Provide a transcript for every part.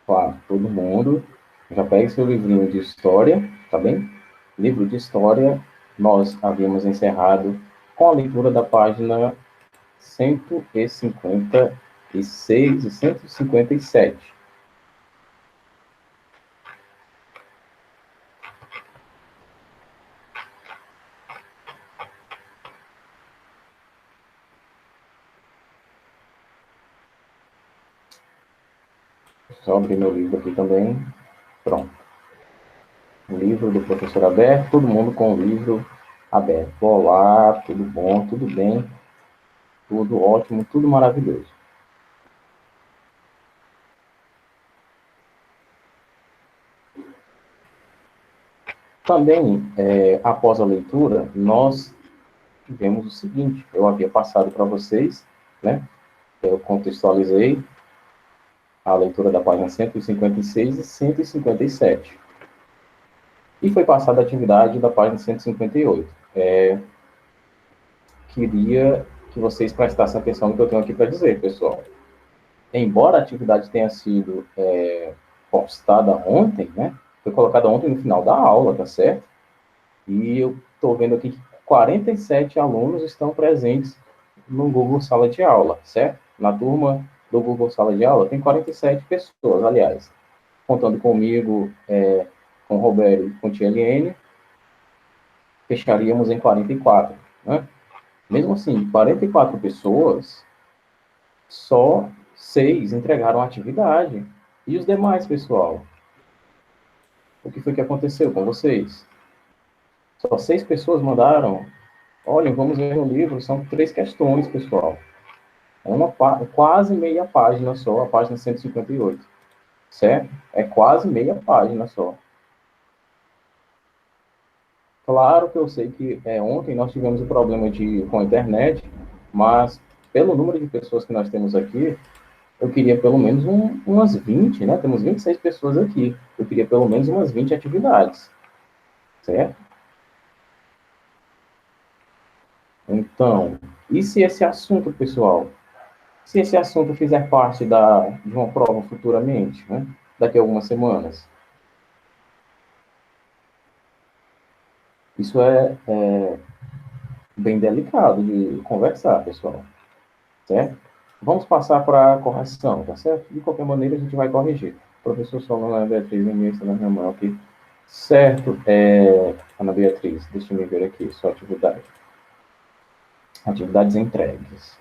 Claro, todo mundo já pegue seu livrinho de história, tá bem? Livro de história, nós havíamos encerrado com a leitura da página 156 e 157. Só abrir meu livro aqui também. Pronto. O livro do professor aberto, todo mundo com o livro aberto. Olá, tudo bom, tudo bem, tudo ótimo, tudo maravilhoso. Também, após a leitura, nós tivemos o seguinte, eu havia passado para vocês, né? Eu contextualizei a leitura da página 156 e 157. E foi passada a atividade da página 158. Queria que vocês prestassem atenção no que eu tenho aqui para dizer, pessoal. Embora a atividade tenha sido postada ontem, né? Foi colocada ontem no final da aula, tá certo? E eu estou vendo aqui que 47 alunos estão presentes no Google Sala de Aula, certo? Na turma do Google Sala de Aula tem 47 pessoas, aliás. Contando comigo, com o Roberto e com o TLN, fecharíamos em 44, né? Mesmo assim, 44 pessoas, só 6 entregaram a atividade. E os demais, pessoal? O que foi que aconteceu com vocês? Só 6 pessoas mandaram. Olhem, vamos ver no livro, são 3 questões, pessoal. É quase meia página só, a página 158. Certo? É quase meia página só. Claro que eu sei que ontem nós tivemos um problema com a internet, mas pelo número de pessoas que nós temos aqui, eu queria pelo menos umas 20, né? Temos 26 pessoas aqui. Eu queria pelo menos umas 20 atividades, certo? Então, e se esse assunto, pessoal, se esse assunto fizer parte de uma prova futuramente, né? Daqui a algumas semanas? Isso é bem delicado de conversar, pessoal, certo? Vamos passar para a correção, tá certo? De qualquer maneira, a gente vai corrigir. Professor Solano, Ana Beatriz, no início da reunião aqui. Certo, Ana Beatriz, deixa eu ver aqui, sua atividade. Atividades entregues.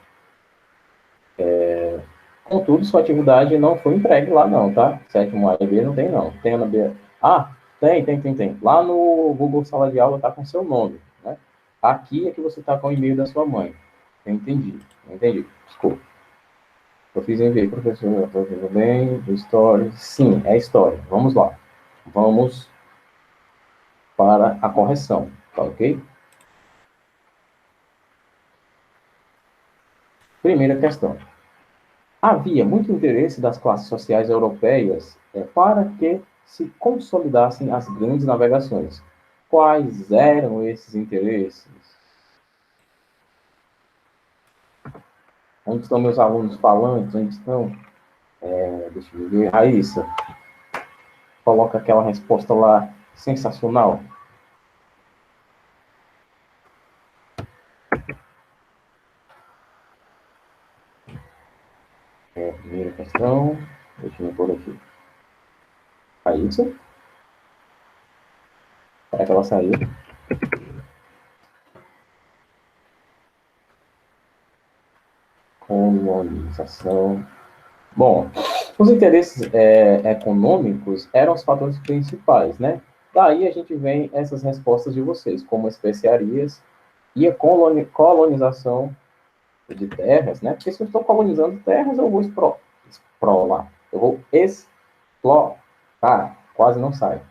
Contudo, sua atividade não foi entregue lá não, tá? Sétimo A e B não tem não. Tem Ana Beatriz. Ah, tem. Lá no Google Sala de Aula tá com seu nome, né? Aqui é que você tá com o e-mail da sua mãe. Eu entendi. Desculpa. Eu fiz enviar, professor, estou tudo bem? História. Sim, é história. Vamos lá. Vamos para a correção, tá ok? Primeira questão. Havia muito interesse das classes sociais europeias para que se consolidassem as grandes navegações. Quais eram esses interesses? Onde estão meus alunos falantes? Onde estão? Deixa eu ver. Raíssa, coloca aquela resposta lá sensacional. Primeira questão. Deixa eu pôr aqui. Raíssa? Será que ela saiu? Colonização. Bom, os interesses econômicos eram os fatores principais, né? Daí a gente vem essas respostas de vocês, como especiarias e a colonização de terras, né? Porque se eu estou colonizando terras, eu vou eu vou explorar, quase não sai.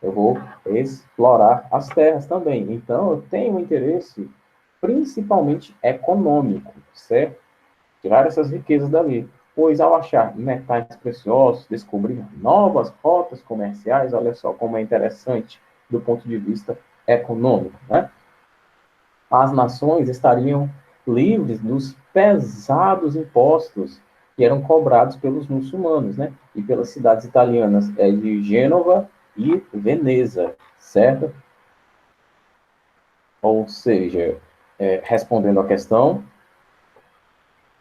Eu vou explorar as terras também. Então, eu tenho um interesse principalmente econômico, certo? Tirar essas riquezas dali. Pois ao achar metais preciosos, descobrir novas rotas comerciais, olha só como é interessante do ponto de vista econômico, né? As nações estariam livres dos pesados impostos que eram cobrados pelos muçulmanos, né? E pelas cidades italianas de Gênova e Veneza, certo? Ou seja, respondendo à questão,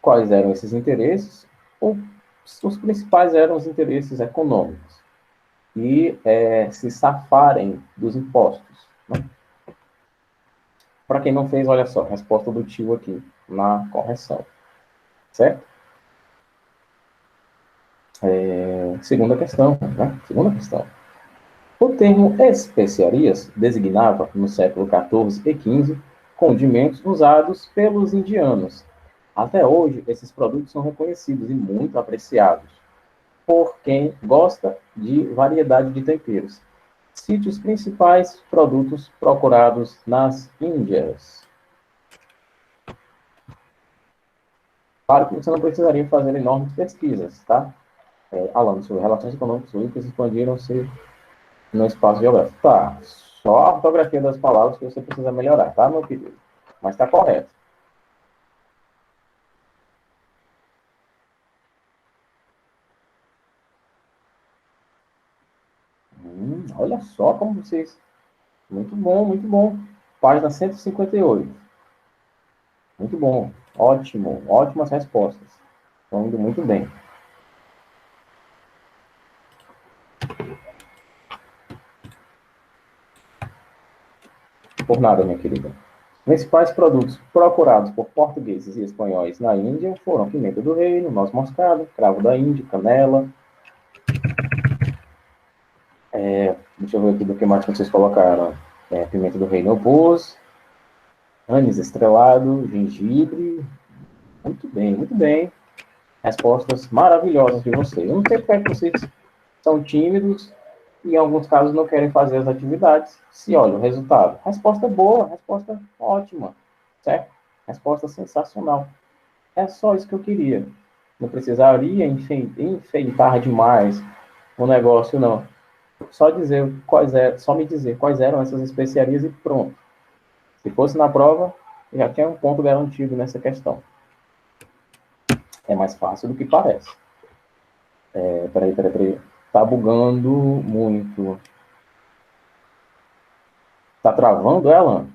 quais eram esses interesses? Os principais eram os interesses econômicos e se safarem dos impostos, né? Para quem não fez, olha só, resposta do tio aqui na correção, certo? Segunda questão, né? Segunda questão. O termo especiarias designava, no século XIV e XV, condimentos usados pelos indianos. Até hoje, esses produtos são reconhecidos e muito apreciados por quem gosta de variedade de temperos. Cite os principais produtos procurados nas Índias. Claro que você não precisaria fazer enormes pesquisas, tá? Alan, sobre relações econômicas únicas expandiram-se no espaço geográfico. Tá, só a ortografia das palavras que você precisa melhorar, tá, meu querido? Mas tá correto. Olha só como vocês... Muito bom, muito bom. Página 158. Muito bom. Ótimo. Ótimas respostas. Estão indo muito bem. Por nada, minha querida. Os principais produtos procurados por portugueses e espanhóis na Índia foram pimenta do reino, noz moscada, cravo da Índia, canela. Deixa eu ver aqui do que mais vocês colocaram. Pimenta do reino eu pus. Anis estrelado, gengibre. Muito bem, muito bem. Respostas maravilhosas de vocês. Eu não sei porque vocês são tímidos e, em alguns casos, não querem fazer as atividades. Se olha o resultado. Resposta boa, resposta ótima, certo? Resposta sensacional. É só isso que eu queria. Não precisaria enfeitar demais o negócio, não. Só me dizer quais eram essas especiarias e pronto. Se fosse na prova, já tinha um ponto garantido nessa questão. É mais fácil do que parece. Peraí. Tá bugando muito. Tá travando ela?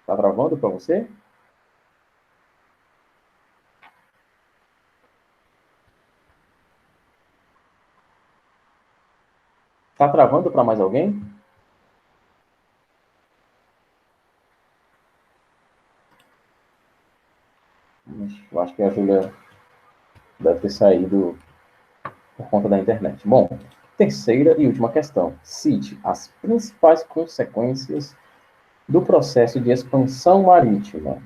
Tá travando para você? Tá travando para mais alguém? Eu acho que a Júlia deve ter saído por conta da internet. Bom, terceira e última questão. Cite as principais consequências do processo de expansão marítima.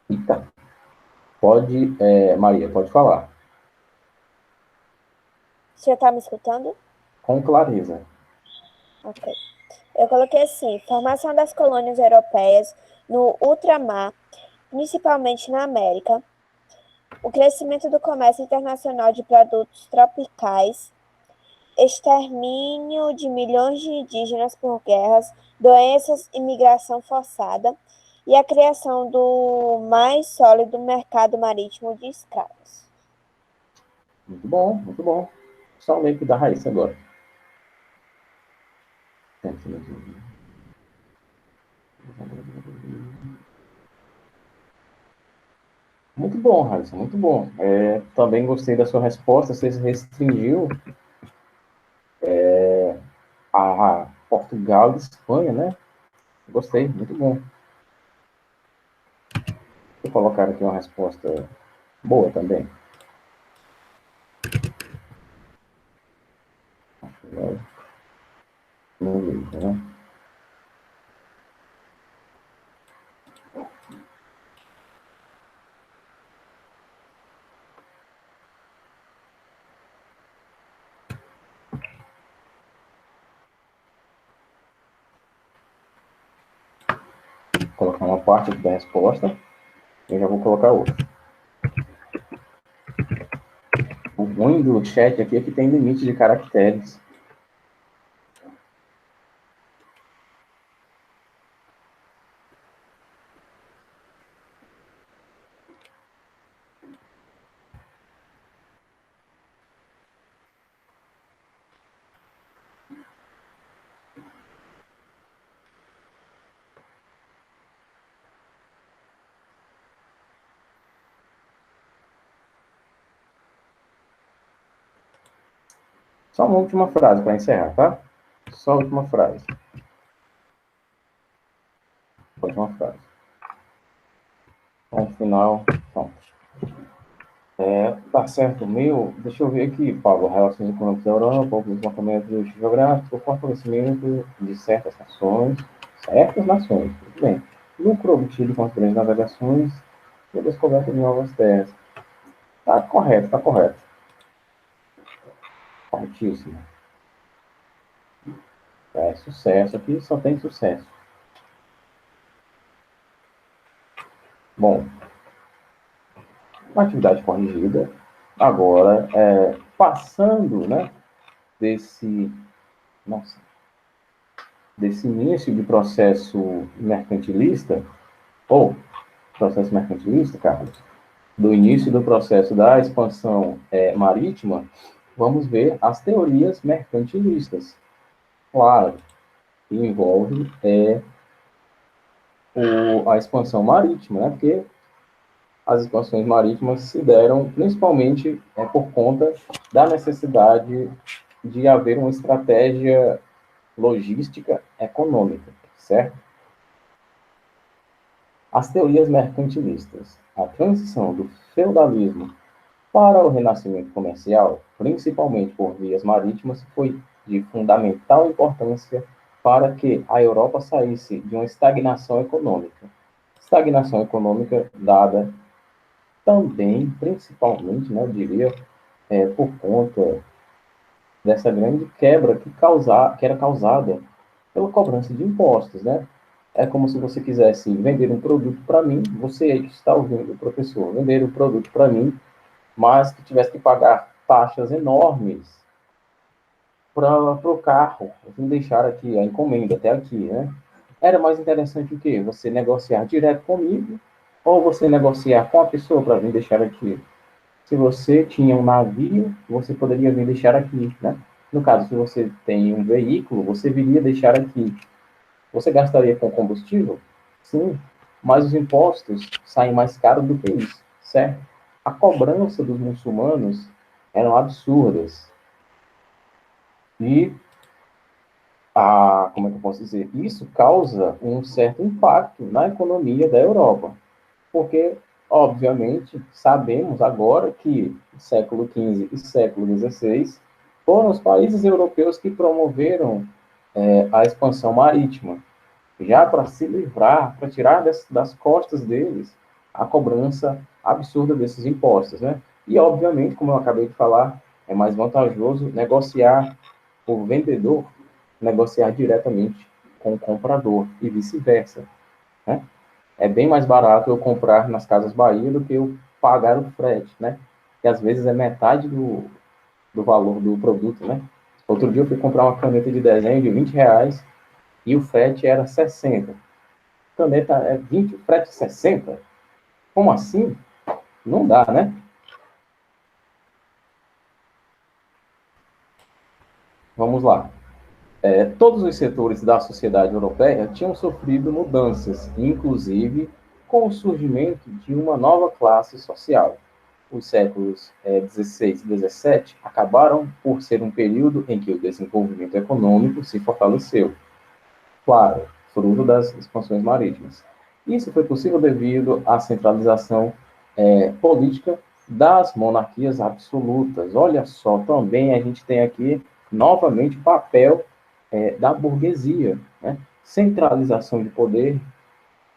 Eita. Pode, Maria, pode falar. Você está me escutando? Com clareza. Ok. Eu coloquei assim: formação das colônias europeias no ultramar, principalmente na América, o crescimento do comércio internacional de produtos tropicais, extermínio de milhões de indígenas por guerras, doenças e migração forçada, e a criação do mais sólido mercado marítimo de escravos. Muito bom, muito bom. Só ler aqui da Raíssa agora. Muito bom, Raíssa, muito bom. Também gostei da sua resposta. Você se restringiu a Portugal e Espanha, né? Gostei, muito bom. Vou colocar aqui uma resposta boa também. No livro, né? Vou colocar uma parte aqui da resposta e já vou colocar outra. O ruim do chat aqui é que tem limite de caracteres. Só uma última frase para encerrar, tá? Só a última frase. Última frase. Então, final. Então, tá certo. Deixa eu ver aqui, Paulo. Relações econômicas da Europa, o deslocamento geográfico, o fortalecimento de certas nações. Certas nações, tudo bem. Lucro obtido com as grandes navegações e a descoberta de novas terras. Tá correto, tá correto. Corretíssimo. Sucesso aqui, só tem sucesso. Bom, uma atividade corrigida. Agora, passando, né, desse início de processo mercantilista, Carlos, do início do processo da expansão marítima, vamos ver as teorias mercantilistas. Claro, que envolve a expansão marítima, né? Porque as expansões marítimas se deram principalmente por conta da necessidade de haver uma estratégia logística econômica, certo? As teorias mercantilistas. A transição do feudalismo para o renascimento comercial, principalmente por vias marítimas, foi de fundamental importância para que a Europa saísse de uma estagnação econômica. Estagnação econômica dada também, principalmente, né, eu diria, por conta dessa grande quebra que era causada pela cobrança de impostos, né? É como se você quisesse vender um produto para mim, você aí que está ouvindo, o professor, vender um produto para mim, mas que tivesse que pagar taxas enormes para o carro, me deixar aqui a encomenda até aqui, né? Era mais interessante o quê? Você negociar direto comigo ou você negociar com a pessoa para vir deixar aqui? Se você tinha um navio, você poderia vir deixar aqui, né? No caso, se você tem um veículo, você viria deixar aqui. Você gastaria com combustível? Sim, mas os impostos saem mais caros do que isso, certo? A cobrança dos muçulmanos eram absurdas. E, como é que eu posso dizer? Isso causa um certo impacto na economia da Europa. Porque, obviamente, sabemos agora que século XV e século XVI foram os países europeus que promoveram a expansão marítima, já para se livrar, para tirar das costas deles a cobrança absurda desses impostos, né? E, obviamente, como eu acabei de falar, é mais vantajoso negociar o vendedor, negociar diretamente com o comprador e vice-versa, né? É bem mais barato eu comprar nas Casas Bahia do que eu pagar o frete, né? Que às vezes é metade do valor do produto, né? Outro dia eu fui comprar uma caneta de desenho de R$ 20 e o frete era 60. Caneta é 20, o frete 60? Como assim? Não dá, né? Vamos lá. Todos os setores da sociedade europeia tinham sofrido mudanças, inclusive com o surgimento de uma nova classe social. Os séculos XVI e XVII acabaram por ser um período em que o desenvolvimento econômico se fortaleceu, claro, fruto das expansões marítimas. Isso foi possível devido à centralização política das monarquias absolutas. Olha só, também a gente tem aqui novamente o papel da burguesia, né? Centralização de poder,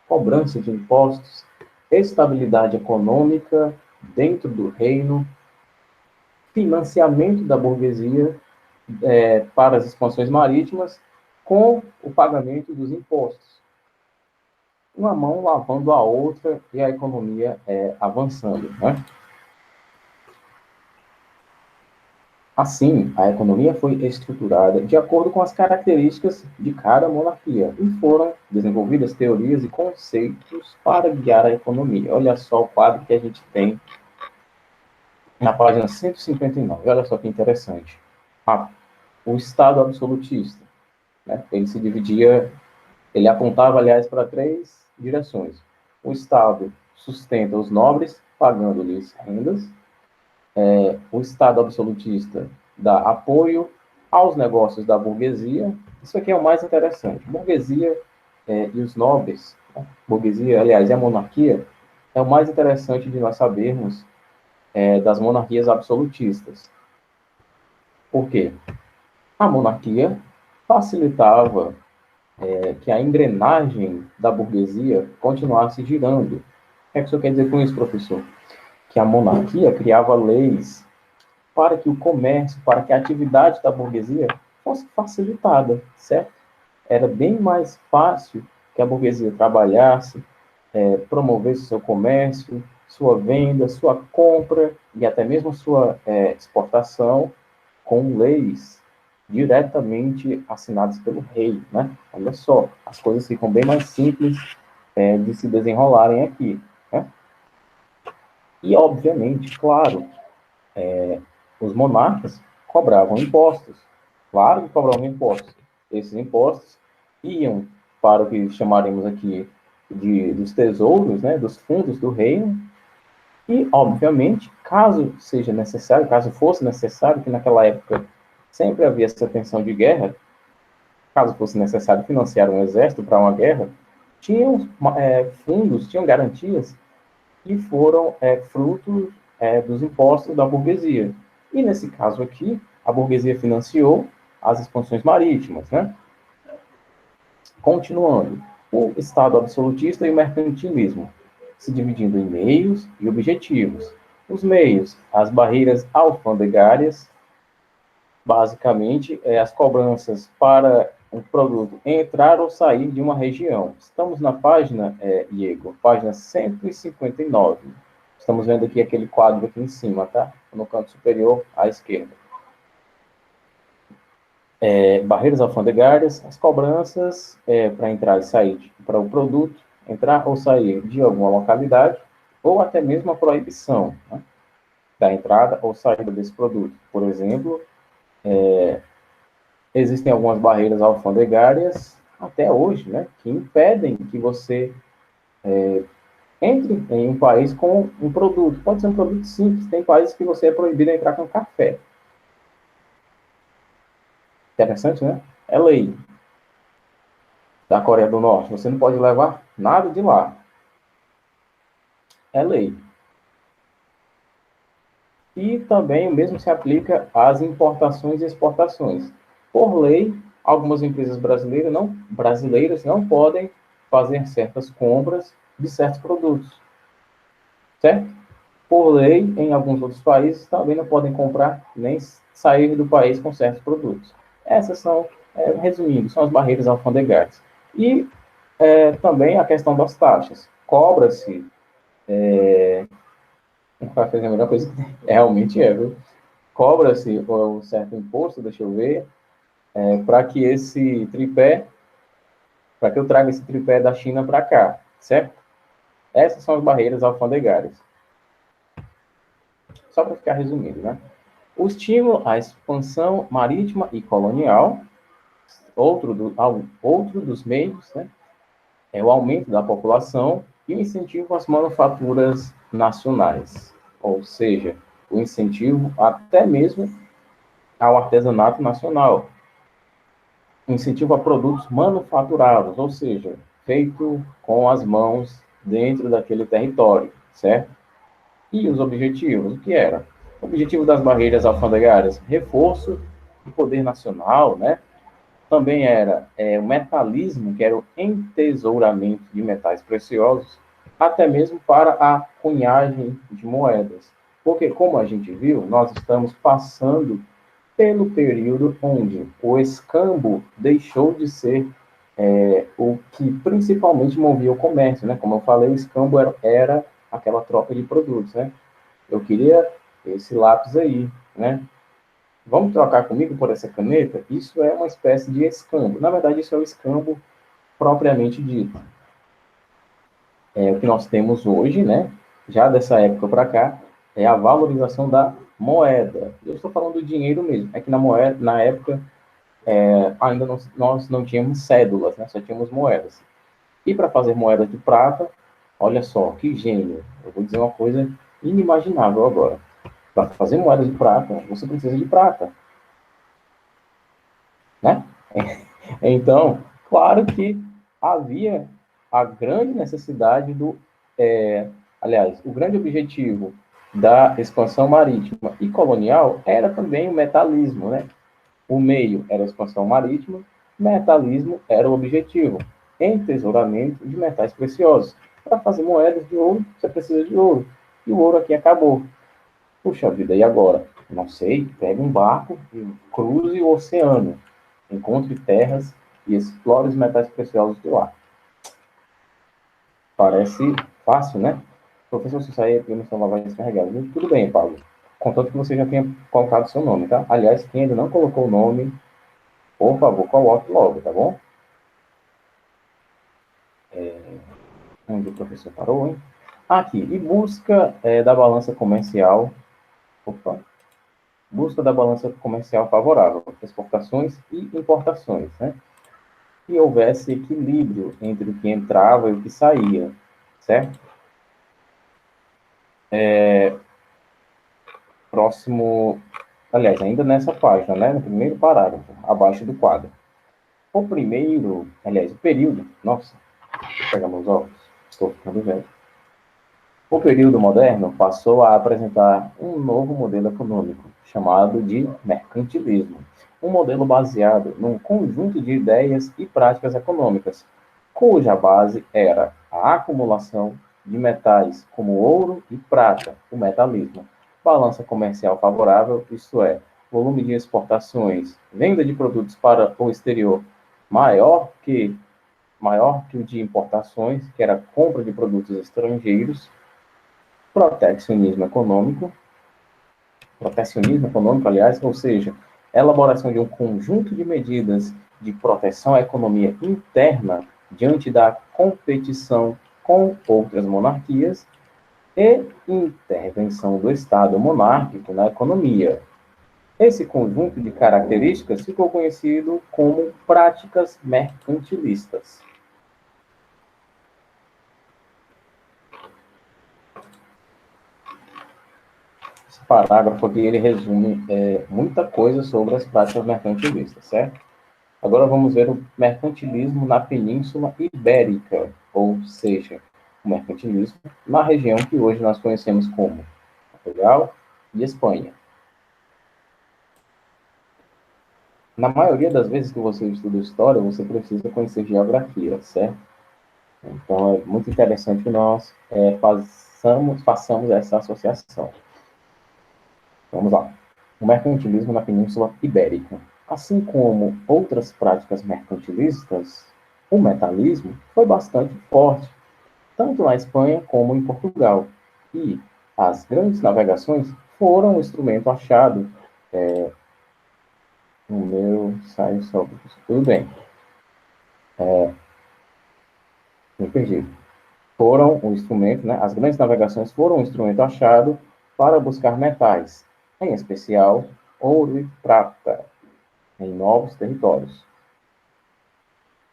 cobrança de impostos, estabilidade econômica dentro do reino, financiamento da burguesia para as expansões marítimas com o pagamento dos impostos. Uma mão lavando a outra e a economia avançando, né? Assim, a economia foi estruturada de acordo com as características de cada monarquia e foram desenvolvidas teorias e conceitos para guiar a economia. Olha só o quadro que a gente tem na página 159. Olha só que interessante. O Estado absolutista, né? Ele apontava, aliás, para três direções. O Estado sustenta os nobres, pagando-lhes rendas. O Estado absolutista dá apoio aos negócios da burguesia. Isso aqui é o mais interessante. Burguesia e os nobres, né? Burguesia, aliás, e a monarquia, é o mais interessante de nós sabermos das monarquias absolutistas. Por quê? A monarquia facilitava que a engrenagem da burguesia continuasse girando. O que é que o senhor quer dizer com isso, professor? Que a monarquia criava leis para que o comércio, para que a atividade da burguesia fosse facilitada, certo? Era bem mais fácil que a burguesia trabalhasse, promovesse seu comércio, sua venda, sua compra e até mesmo sua exportação com leis diretamente assinadas pelo rei, né? Olha só, as coisas ficam bem mais simples de se desenrolarem aqui, né? E, obviamente, claro, os monarcas cobravam impostos. Claro que cobravam impostos. Esses impostos iam para o que chamaremos aqui dos tesouros, né, dos fundos do reino. E, obviamente, caso seja necessário, caso fosse necessário, que naquela época sempre havia essa tensão de guerra, caso fosse necessário financiar um exército para uma guerra, tinham fundos, tinham garantias que foram frutos dos impostos da burguesia. E, nesse caso aqui, a burguesia financiou as expansões marítimas, né? Continuando, o Estado absolutista e o mercantilismo, se dividindo em meios e objetivos. Os meios, as barreiras alfandegárias, basicamente, as cobranças para um produto entrar ou sair de uma região. Estamos na página, Diego, página 159. Estamos vendo aqui aquele quadro aqui em cima, tá? No canto superior à esquerda. Barreiras alfandegárias, as cobranças para entrar e sair, para o produto entrar ou sair de alguma localidade, ou até mesmo a proibição, né, da entrada ou saída desse produto. Por exemplo, existem algumas barreiras alfandegárias, até hoje, né, que impedem que você entre em um país com um produto. Pode ser um produto simples, tem países que você é proibido de entrar com café. Interessante, né? É lei da Coreia do Norte. Você não pode levar nada de lá. É lei. E também o mesmo se aplica às importações e exportações. Por lei, algumas empresas brasileiras não podem fazer certas compras de certos produtos. Certo? Por lei, em alguns outros países, também não podem comprar nem sair do país com certos produtos. Essas são, resumindo, são as barreiras alfandegárias. E também a questão das taxas. Cobra-se, para fazer a melhor coisa que realmente viu? Cobra-se um certo imposto, deixa eu ver, para que esse tripé, para que eu traga esse tripé da China para cá, certo? Essas são as barreiras alfandegárias. Só para ficar resumido, né? O estímulo à expansão marítima e colonial, outro dos meios, né, é o aumento da população e o incentivo às manufaturas nacionais, ou seja, o incentivo até mesmo ao artesanato nacional, incentivo a produtos manufaturados, ou seja, feito com as mãos dentro daquele território, certo? E os objetivos, o que era? O objetivo das barreiras alfandegárias, reforço do poder nacional, né? Também era o metalismo, que era o entesouramento de metais preciosos, até mesmo para a cunhagem de moedas. Porque, como a gente viu, nós estamos passando pelo período onde o escambo deixou de ser o que principalmente movia o comércio, né? Como eu falei, o escambo era aquela troca de produtos, né? Eu queria esse lápis aí, né? Vamos trocar comigo por essa caneta? Isso é uma espécie de escambo. Na verdade, isso é o escambo propriamente dito. O que nós temos hoje, né? Já dessa época para cá, é a valorização da moeda. Eu estou falando do dinheiro mesmo. É que na época, ainda nós não tínhamos cédulas, né? Só tínhamos moedas. E para fazer moeda de prata, olha só, que gênio. Eu vou dizer uma coisa inimaginável agora. Para fazer moeda de prata, você precisa de prata. né? Então, claro que havia a grande necessidade aliás, o grande objetivo da expansão marítima e colonial era também o metalismo, né? O meio era a expansão marítima, metalismo era o objetivo, entesouramento de metais preciosos. Para fazer moedas de ouro, você precisa de ouro. E o ouro aqui acabou. Puxa vida, e agora? Não sei, pega um barco e cruze o oceano, encontre terras e explore os metais preciosos de lá. Parece fácil, né? Professor, se sair aqui no celular vai descarregar. Tudo bem, Paulo. Contanto que você já tenha colocado seu nome, tá? Aliás, quem ainda não colocou o nome, por favor, coloque logo, tá bom? Onde o professor parou, hein? Aqui, e busca da balança comercial. Opa, busca da balança comercial favorável, exportações e importações, né? Que houvesse equilíbrio entre o que entrava e o que saía, certo? Próximo, aliás, ainda nessa página, né? No primeiro parágrafo, abaixo do quadro. O primeiro, aliás, o período, nossa, deixa eu pegar meus óculos, estou ficando velho. O período moderno passou a apresentar um novo modelo econômico, chamado de mercantilismo, um modelo baseado num conjunto de ideias e práticas econômicas, cuja base era a acumulação de metais como ouro e prata, o metalismo, balança comercial favorável, isto é, volume de exportações, venda de produtos para o exterior maior que o de importações, que era compra de produtos estrangeiros, protecionismo econômico, aliás, ou seja, elaboração de um conjunto de medidas de proteção à economia interna diante da competição com outras monarquias e intervenção do Estado monárquico na economia. Esse conjunto de características ficou conhecido como práticas mercantilistas. Esse parágrafo aqui, ele resume muita coisa sobre as práticas mercantilistas, certo? Agora vamos ver o mercantilismo na Península Ibérica, ou seja, o mercantilismo na região que hoje nós conhecemos como Portugal e Espanha. Na maioria das vezes que você estuda história, você precisa conhecer geografia, certo? Então é muito interessante que nós façamos essa associação. Vamos lá. O mercantilismo na Península Ibérica. Assim como outras práticas mercantilistas, o metalismo foi bastante forte, tanto na Espanha como em Portugal. E as grandes navegações foram um instrumento achado. O meu saiu só. Tudo bem. Me perdi. Foram um instrumento, né? As grandes navegações foram um instrumento achado para buscar metais, em especial ouro e prata, em novos territórios.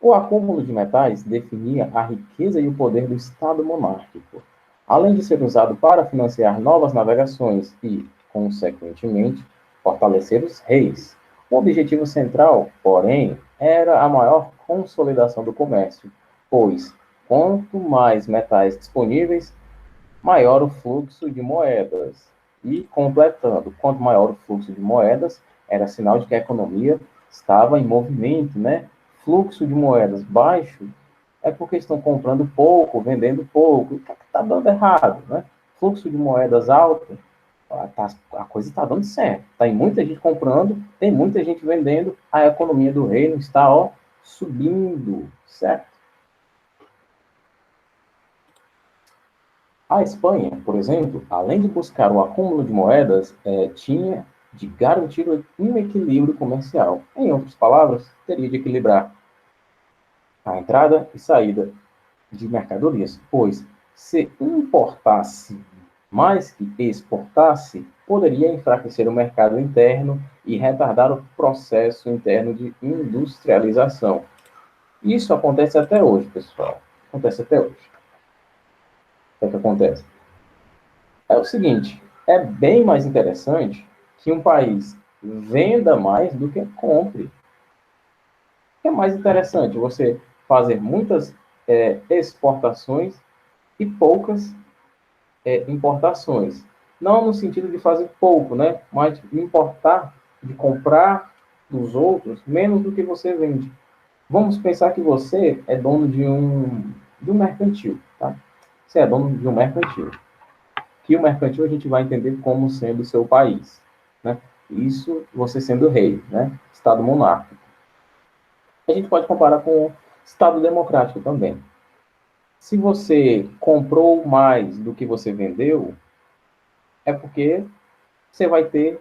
O acúmulo de metais definia a riqueza e o poder do Estado monárquico, além de ser usado para financiar novas navegações e, consequentemente, fortalecer os reis. O objetivo central, porém, era a maior consolidação do comércio, pois, quanto mais metais disponíveis, maior o fluxo de moedas. E, completando, quanto maior o fluxo de moedas, era sinal de que a economia estava em movimento, né? Fluxo de moedas baixo é porque estão comprando pouco, vendendo pouco, está dando errado, né? Fluxo de moedas alto, a coisa está dando certo. Tem muita gente comprando, tem muita gente vendendo, a economia do reino está, ó, subindo, certo? A Espanha, por exemplo, além de buscar o acúmulo de moedas, tinha de garantir um equilíbrio comercial. Em outras palavras, teria de equilibrar a entrada e saída de mercadorias, pois se importasse mais que exportasse, poderia enfraquecer o mercado interno e retardar o processo interno de industrialização. Isso acontece até hoje, pessoal. Acontece até hoje. O que é que acontece? É o seguinte, é bem mais interessante que um país venda mais do que compre. que é mais interessante? Você fazer muitas exportações e poucas importações. Não no sentido de fazer pouco, né? Mas de importar, de comprar dos outros menos do que você vende. Vamos pensar que você é dono de um mercantil, tá? Você é dono de um mercantil. Que o mercantil a gente vai entender como sendo o seu país, né? Isso você sendo rei, né? Estado monárquico. A gente pode comparar com o Estado democrático também. Se você comprou mais do que você vendeu, é porque você vai ter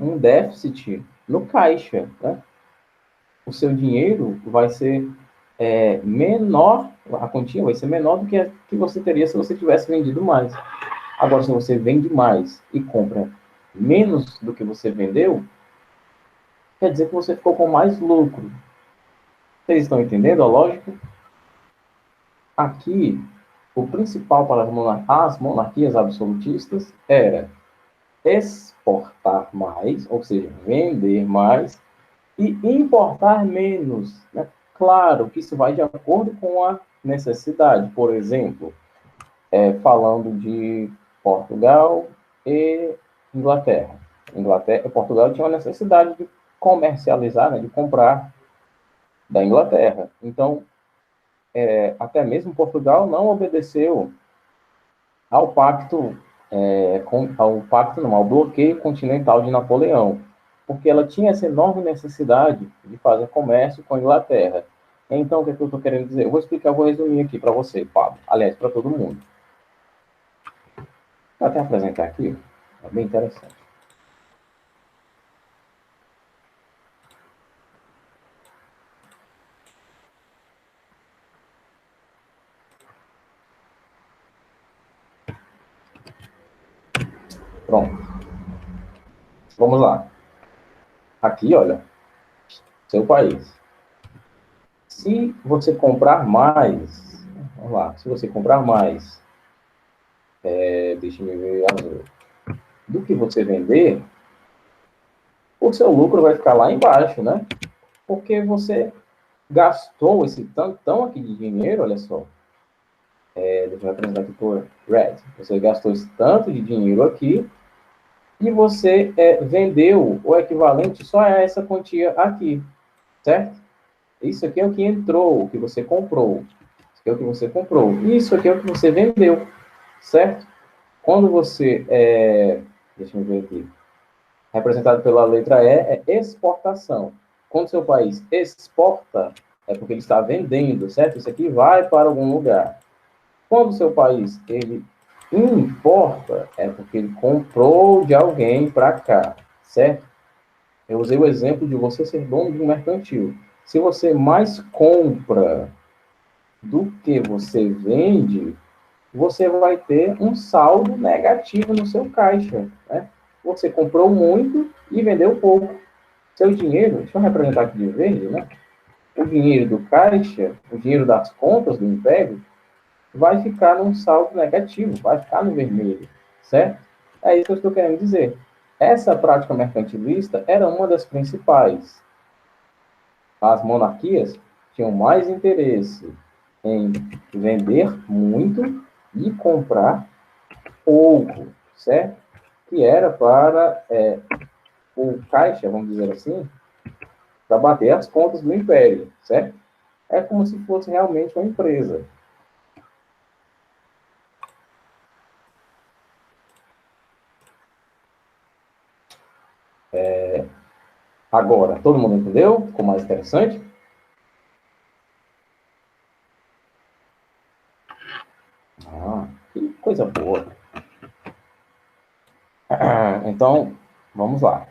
um déficit no caixa, né? O seu dinheiro vai ser menor, a quantia vai ser menor do que a que você teria se você tivesse vendido mais. Agora, se você vende mais e compra menos do que você vendeu, quer dizer que você ficou com mais lucro. Vocês estão entendendo a lógica? Aqui, o principal para as monarquias absolutistas era exportar mais, ou seja, vender mais, e importar menos. Né? Claro que isso vai de acordo com a necessidade. Por exemplo, falando de Portugal e Inglaterra. Inglaterra e Portugal tinham a necessidade de comercializar, né, de comprar da Inglaterra. Então, até mesmo Portugal não obedeceu ao pacto, ao bloqueio continental de Napoleão, porque ela tinha essa enorme necessidade de fazer comércio com a Inglaterra. Então, o que, é que eu estou querendo dizer? Eu vou explicar, vou resumir aqui para você, Pablo. Aliás, para todo mundo. Vou até apresentar aqui, é bem interessante. Pronto. Vamos lá. Aqui, olha, seu país. Se você comprar mais, vamos lá, se você comprar mais, deixa eu ver azul, do que você vender, o seu lucro vai ficar lá embaixo, né? Porque você gastou esse tantão aqui de dinheiro, olha só. Deixa eu apresentar aqui por red. Você gastou esse tanto de dinheiro aqui e você vendeu o equivalente só a essa quantia aqui, certo? Isso aqui é o que entrou, o que você comprou. Isso aqui é o que você comprou. Isso aqui é o que você vendeu, certo? Quando você, deixa eu ver aqui, representado pela letra E, é exportação. Quando seu país exporta, é porque ele está vendendo, certo? Isso aqui vai para algum lugar. Quando o seu país ele importa, é porque ele comprou de alguém para cá, certo? Eu usei o exemplo de você ser dono de um mercantil. Se você mais compra do que você vende, você vai ter um saldo negativo no seu caixa, né? Você comprou muito e vendeu pouco. Seu dinheiro, deixa eu representar aqui de verde, né? O dinheiro do caixa, o dinheiro das contas do império, vai ficar num saldo negativo, vai ficar no vermelho, certo? É isso que eu estou querendo dizer. Essa prática mercantilista era uma das principais. As monarquias tinham mais interesse em vender muito e comprar pouco, certo? Que era para o caixa, vamos dizer assim, para bater as contas do império, certo? É como se fosse realmente uma empresa. Agora, todo mundo entendeu? Ficou mais interessante? Ah, que coisa boa. Então, vamos lá.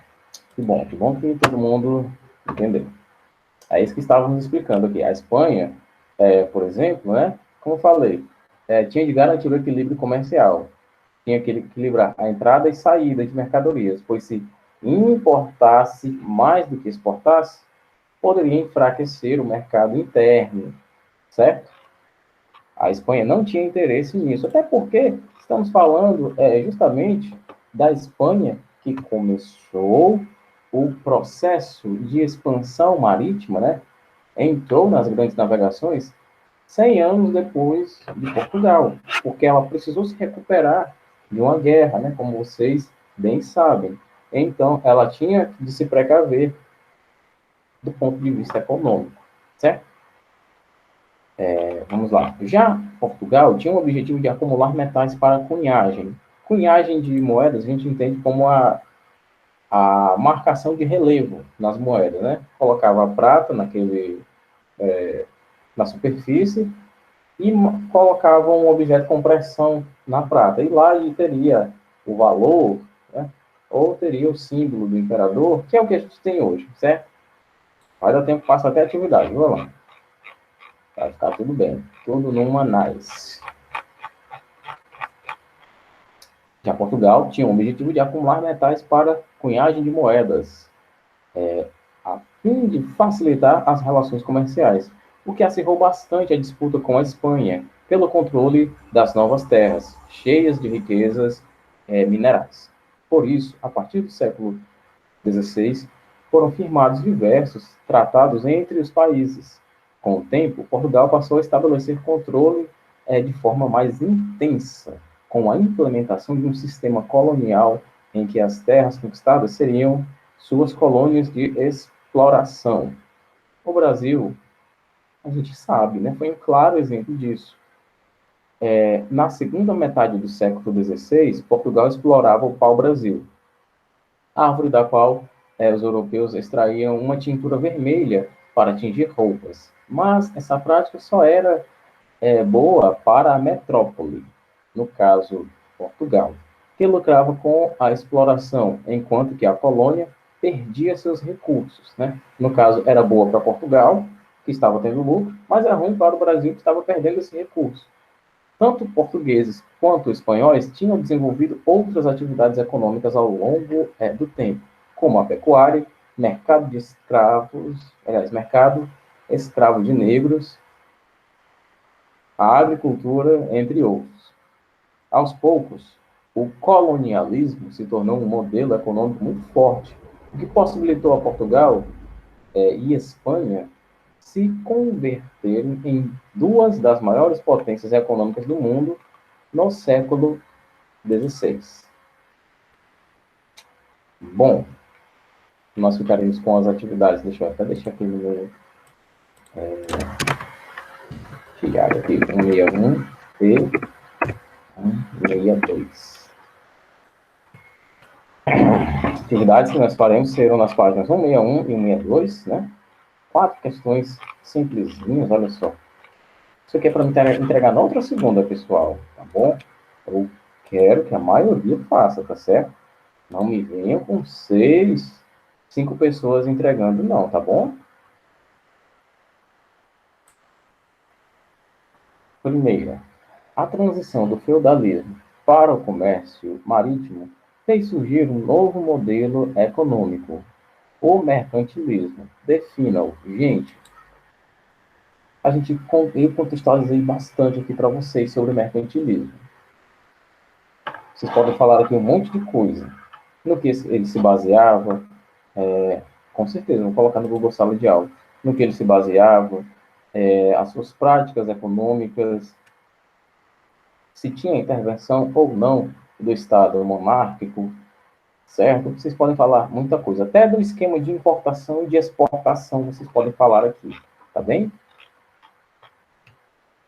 Que bom que todo mundo entendeu. É isso que estávamos explicando aqui. A Espanha, por exemplo, né? Como eu falei, tinha de garantir o equilíbrio comercial. Tinha que equilibrar a entrada e saída de mercadorias, pois se importasse mais do que exportasse, poderia enfraquecer o mercado interno, certo? A Espanha não tinha interesse nisso, até porque estamos falando justamente da Espanha que começou o processo de expansão marítima, né? entrou nas grandes navegações 100 anos depois de Portugal, porque ela precisou se recuperar de uma guerra, né, como vocês bem sabem. Então, ela tinha de se precaver do ponto de vista econômico, certo? Vamos lá. Já Portugal tinha o objetivo de acumular metais para cunhagem. Cunhagem de moedas a gente entende como a marcação de relevo nas moedas, né? Colocava a prata na superfície e colocava um objeto com pressão na prata. E lá ele teria o valor, né? Ou teria o símbolo do imperador, que é o que a gente tem hoje, certo? Vai dar tempo, passa até a atividade, vamos lá. Vai ficar tudo bem. Tudo numa nice. Já Portugal tinha o objetivo de acumular metais para cunhagem de moedas, a fim de facilitar as relações comerciais, o que acirrou bastante a disputa com a Espanha pelo controle das novas terras, cheias de riquezas minerais. Por isso, a partir do século XVI, foram firmados diversos tratados entre os países. Com o tempo, Portugal passou a estabelecer controle de forma mais intensa, com a implementação de um sistema colonial em que as terras conquistadas seriam suas colônias de exploração. O Brasil, a gente sabe, né, foi um claro exemplo disso. Na segunda metade do século XVI, Portugal explorava o pau-brasil, árvore da qual os europeus extraíam uma tintura vermelha para tingir roupas. Mas essa prática só era boa para a metrópole, no caso, Portugal, que lucrava com a exploração, enquanto que a colônia perdia seus recursos. Né? No caso, era boa para Portugal, que estava tendo lucro, mas era ruim para o Brasil, que estava perdendo esse recurso. Tanto portugueses quanto espanhóis tinham desenvolvido outras atividades econômicas ao longo do tempo, como a pecuária, mercado de escravos, mercado escravo de negros, a agricultura, entre outros. Aos poucos, o colonialismo se tornou um modelo econômico muito forte, o que possibilitou a Portugal e Espanha se converterem em duas das maiores potências econômicas do mundo no século XVI. Bom, nós ficaremos com as atividades. Deixa eu até deixar aqui no meu tirar aqui 161 e 162. Atividades que nós faremos serão nas páginas 161 e 162, né? 4 questões simplesinhas, olha só. Isso aqui é para me entregar na outra segunda, pessoal, tá bom? Eu quero que a maioria faça, tá certo? Não me venham com 5 pessoas entregando, não, tá bom? Primeira, a transição do feudalismo para o comércio marítimo fez surgir um novo modelo econômico, o mercantilismo. Defina-o. Gente, eu contextualizei bastante aqui para vocês sobre o mercantilismo. Vocês podem falar aqui um monte de coisa. No que ele se baseava, com certeza, vou colocar no Google Sala de Aula. No que ele se baseava, as suas práticas econômicas, se tinha intervenção ou não do Estado monárquico, certo? Vocês podem falar muita coisa. Até do esquema de importação e de exportação, vocês podem falar aqui, tá bem?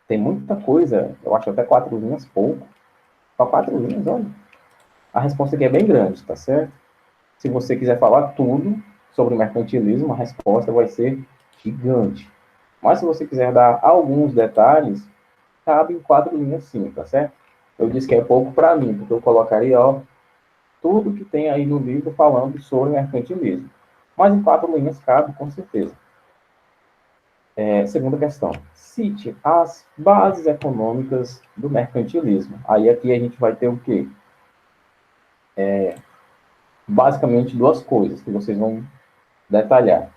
Tem muita coisa, eu acho até 4 linhas pouco. Só 4 linhas, olha. A resposta aqui é bem grande, tá certo? Se você quiser falar tudo sobre mercantilismo, a resposta vai ser gigante. Mas se você quiser dar alguns detalhes, cabe em 4 linhas sim, tá certo? Eu disse que é pouco para mim, porque eu colocaria, ó, tudo que tem aí no livro falando sobre mercantilismo. Mas em 4 linhas cabe, com certeza. Segunda questão. Cite as bases econômicas do mercantilismo. Aí aqui a gente vai ter o quê? Basicamente 2 coisas que vocês vão detalhar.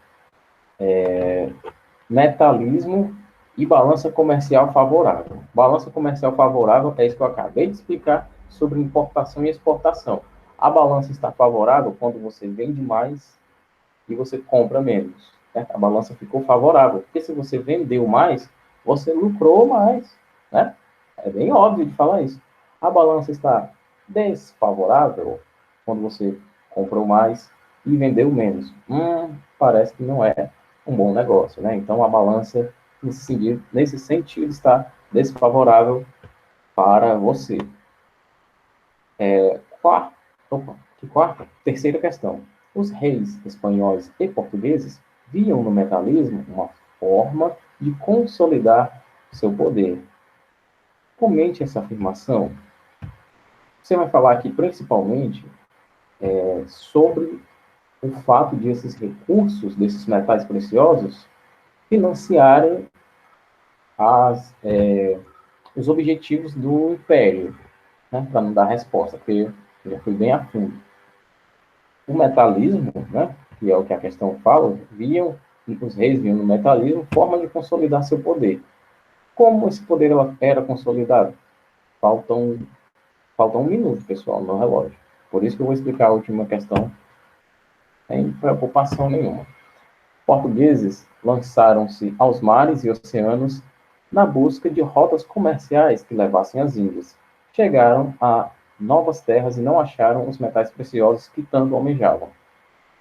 Metalismo e balança comercial favorável. Balança comercial favorável é isso que eu acabei de explicar sobre importação e exportação. A balança está favorável quando você vende mais e você compra menos. certo? A balança ficou favorável, porque se você vendeu mais, você lucrou mais, né? É bem óbvio de falar isso. A balança está desfavorável quando você comprou mais e vendeu menos. Parece que não é um bom negócio, né? Então, a balança, nesse sentido, está desfavorável para você. Terceira questão. Os reis espanhóis e portugueses viam no metalismo uma forma de consolidar seu poder. Comente essa afirmação. Você vai falar aqui principalmente sobre o fato de esses recursos, desses metais preciosos, financiarem os objetivos do império, né? Para não dar resposta, porque eu já fui bem a fundo. O metalismo, né, que é o que a questão fala, os reis viam no metalismo forma de consolidar seu poder. Como esse poder era consolidado? Falta um minuto, pessoal, no relógio. Por isso que eu vou explicar a última questão sem preocupação nenhuma. Portugueses lançaram-se aos mares e oceanos na busca de rotas comerciais que levassem às Índias. Chegaram a novas terras e não acharam os metais preciosos que tanto almejavam,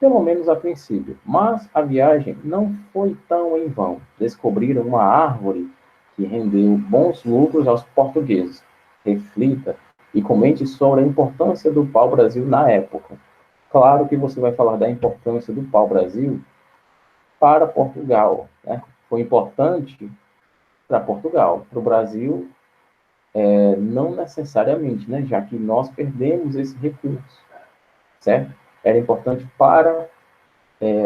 pelo menos a princípio. Mas a viagem não foi tão em vão. Descobriram uma árvore que rendeu bons lucros aos portugueses. Reflita e comente sobre a importância do pau-brasil na época. Claro que você vai falar da importância do pau-brasil para Portugal, né? Foi importante para Portugal. Para o Brasil, não necessariamente, né? Já que nós perdemos esse recurso, certo? Era importante para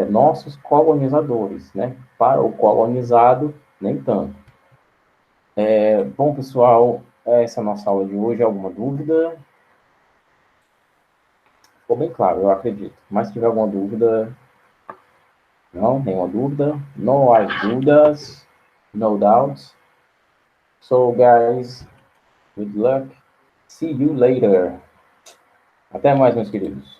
nossos colonizadores, né? Para o colonizado, nem tanto. Bom, pessoal, essa é a nossa aula de hoje. Alguma dúvida? Ficou bem claro, eu acredito. Mas se tiver alguma dúvida, não, nenhuma dúvida. No há dúvidas, no doubts. So, guys, good luck. See you later. Até mais, meus queridos.